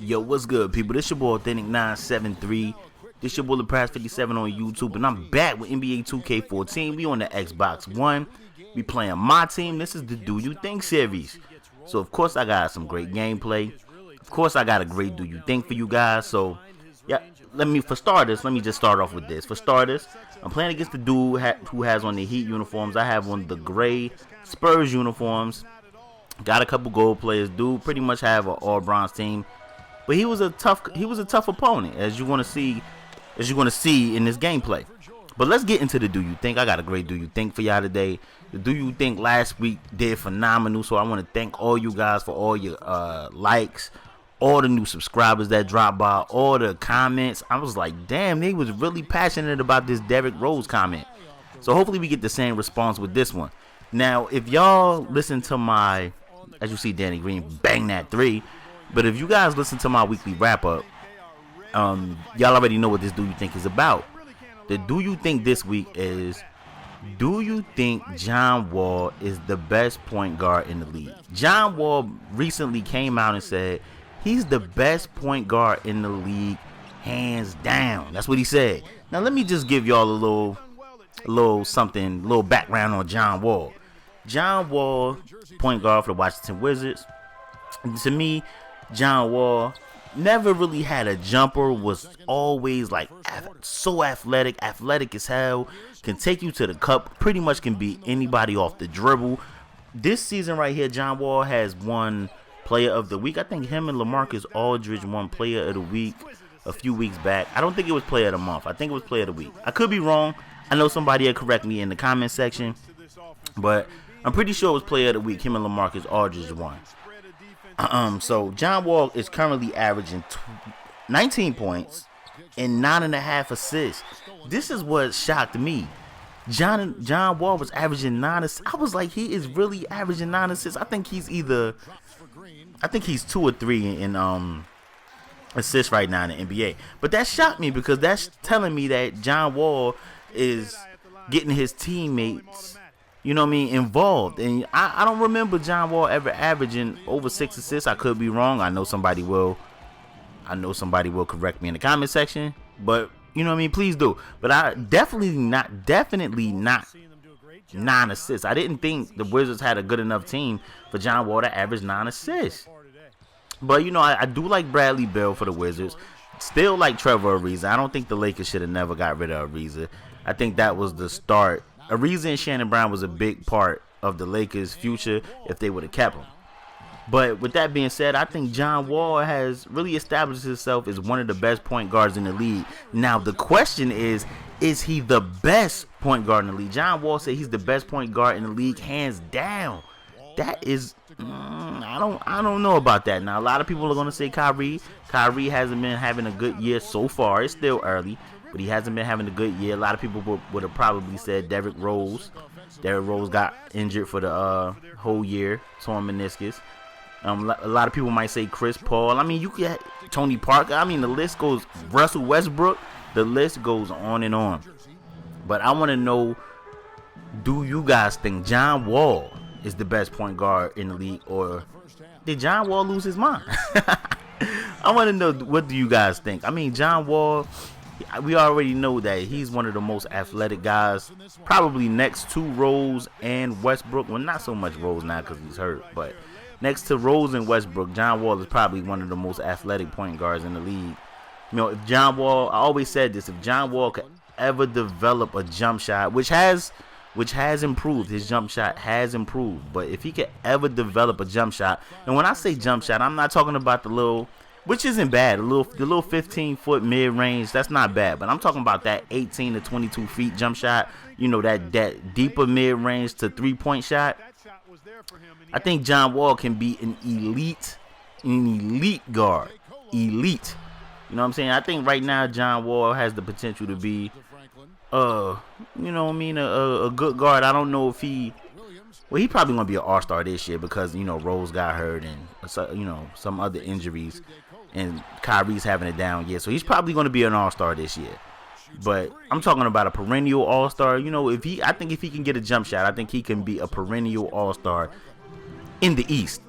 Yo, what's good, people? This your boy Authentic 973. This your Bullet Press 57 on YouTube, and I'm back with NBA 2K14. We on the Xbox 1. We playing MyTeam. This is the Do You Think series. So of course I got some great gameplay. Of course I got a great Do You Think for you guys. So yeah, for starters, let me just start off with this. For starters, I'm playing against the dude who has on the Heat uniforms. I have on the gray Spurs uniforms. Got a couple gold players. Dude pretty much have an all bronze team. But he was a tough opponent, as you're gonna see in this gameplay. But let's get into the Do You Think. I got a great Do You Think for y'all today. The Do You Think last week did phenomenal, so I want to thank all you guys for all your likes, all the new subscribers that dropped by, all the comments. I was like, damn, they was really passionate about this Derrick Rose comment. So hopefully we get the same response with this one. Now, if y'all listen to my, as you see Danny Green bang that three, but if you guys listen to my weekly wrap up, y'all already know what this Do You Think is about. The Do You Think this week is, do you think John Wall is the best point guard in the league? John Wall recently came out and said he's the best point guard in the league, hands down. That's what he said. Now let me just give y'all a little background on John Wall. John Wall, point guard for the Washington Wizards. And to me, John Wall never really had a jumper, was always like so athletic as hell, can take you to the cup, pretty much can beat anybody off the dribble. This season right here, John Wall has won Player of the Week. I think him and LaMarcus Aldridge won Player of the Week a few weeks back. I don't think it was Player of the Month. I think it was Player of the Week. I could be wrong. I know somebody will correct me in the comment section, but I'm pretty sure it was Player of the Week. Him and LaMarcus Aldridge won. So John Wall is currently averaging 19 points and 9.5 assists. This is what shocked me. John Wall was averaging 9 assists. I was like, he is really averaging 9 assists. I think he's 2 or 3 in assists right now in the NBA. But that shocked me because that's telling me that John Wall is getting his teammates, you know what I mean, involved. And I don't remember John Wall ever averaging over 6 assists. I could be wrong. I know somebody will correct me in the comment section. But you know what I mean, please do. But I definitely not 9 assists. I didn't think the Wizards had a good enough team for John Wall to average 9 assists. But you know, I do like Bradley Beal for the Wizards. Still like Trevor Ariza. I don't think the Lakers should have never got rid of Ariza. I think that was the start. Ariza and Shannon Brown was a big part of the Lakers' future if they would have kept him. But with that being said, I think John Wall has really established himself as one of the best point guards in the league. Now the question is he the best point guard in the league? John Wall said he's the best point guard in the league, hands down. That is, I don't know about that. Now a lot of people are gonna say Kyrie. Kyrie hasn't been having a good year so far. It's still early, but he hasn't been having a good year. A lot of people would have probably said Derrick Rose. Derrick Rose got injured for the whole year, torn meniscus. A lot of people might say Chris Paul. I mean, you get Tony Parker. I mean, the list goes, Russell Westbrook. The list goes on and on. But I want to know, do you guys think John Wall is the best point guard in the league, or did John Wall lose his mind? I want to know, what do you guys think? I mean, John Wall, we already know that he's one of the most athletic guys, probably next to Rose and Westbrook. Well, not so much Rose now because he's hurt, but next to Rose and Westbrook, John Wall is probably one of the most athletic point guards in the league. You know, if John Wall, I always said this, if John Wall could ever develop a jump shot, which has improved, his jump shot has improved, but if he could ever develop a jump shot, and when I say jump shot, I'm not talking about the little, which isn't bad, the little 15-foot mid-range, that's not bad, but I'm talking about that 18 to 22 feet jump shot, you know, that deeper mid-range to three-point shot. I think John Wall can be an elite guard. Elite. You know what I'm saying? I think right now John Wall has the potential to be, you know what I mean, a good guard. I don't know if he probably going to be an all-star this year because, you know, Rose got hurt and, you know, some other injuries, and Kyrie's having it down yet. So he's probably going to be an all-star this year. But I'm talking about a perennial all-star. You know, I think if he can get a jump shot, I think he can be a perennial all-star in the East.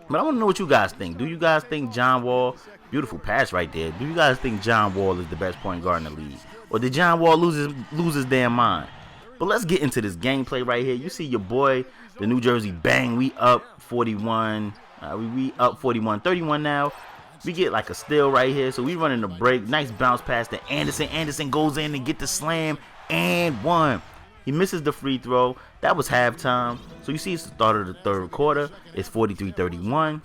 But I want to know what you guys think. Do you guys think John Wall, beautiful pass right there, do you guys think John Wall is the best point guard in the league? Or did John Wall lose his damn mind? But let's get into this gameplay right here. You see your boy, the New Jersey Bang. We up 41. We up 41-31 now. We get like a steal right here. So we running the break. Nice bounce pass to Anderson. Anderson goes in and get the slam and one. He misses the free throw. That was halftime. So you see it's the start of the third quarter. It's 43-31.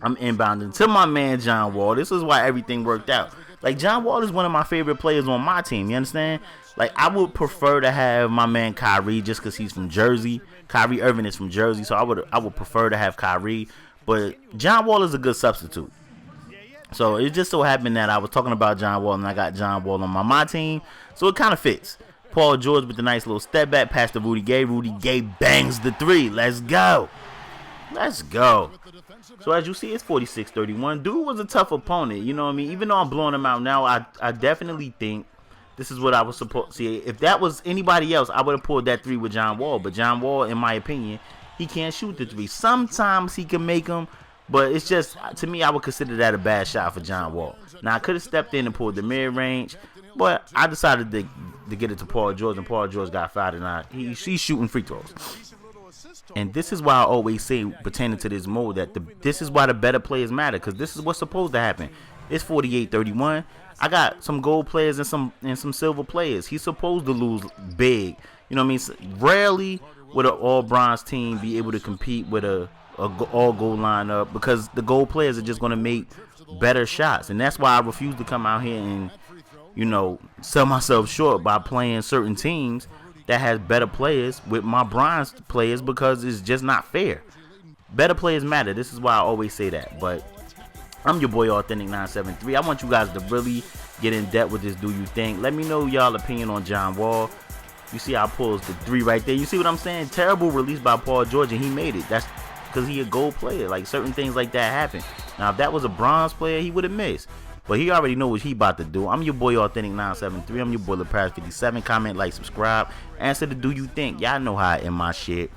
I'm inbounding to my man John Wall. This is why everything worked out. Like, John Wall is one of my favorite players on my team. You understand? Like, I would prefer to have my man Kyrie just because he's from Jersey. Kyrie Irving is from Jersey, so I would prefer to have Kyrie. But John Wall is a good substitute. So it just so happened that I was talking about John Wall and I got John Wall on my team. So it kind of fits. Paul George with the nice little step back pass to Rudy Gay. Rudy Gay bangs the three. Let's go. Let's go. So as you see, it's 46-31. Dude was a tough opponent. You know what I mean? Even though I'm blowing him out now, I definitely think this is what I was supposed to see. If that was anybody else, I would have pulled that three with John Wall. But John Wall, in my opinion, he can't shoot the three. Sometimes he can make them, but it's just, to me, I would consider that a bad shot for John Wall. Now, I could have stepped in and pulled the mid-range, but I decided to get it to Paul George, and Paul George got fouled, and he's shooting free throws. And this is why I always say, pertaining to this mode, that this is why the better players matter, because this is what's supposed to happen. It's 48-31. I got some gold players and some silver players. He's supposed to lose big. You know what I mean? So rarely would an all-bronze team be able to compete with a all-gold lineup, because the gold players are just going to make better shots. And that's why I refuse to come out here and, you know, sell myself short by playing certain teams that has better players with my bronze players, because it's just not fair. Better players matter. This is why I always say that. But I'm your boy Authentic 973. I want you guys to really get in depth with this. Do you think? Let me know y'all opinion on John Wall. You see how I pulls the three right there. You see what I'm saying? Terrible release by Paul George, and he made it. That's because he a gold player. Like, certain things like that happen. Now, if that was a bronze player, he would have missed. But he already know what he about to do. I'm your boy Authentic 973. I'm your boy LePraz57. Comment, like, subscribe. Answer the do you think. Y'all know how I end my shit.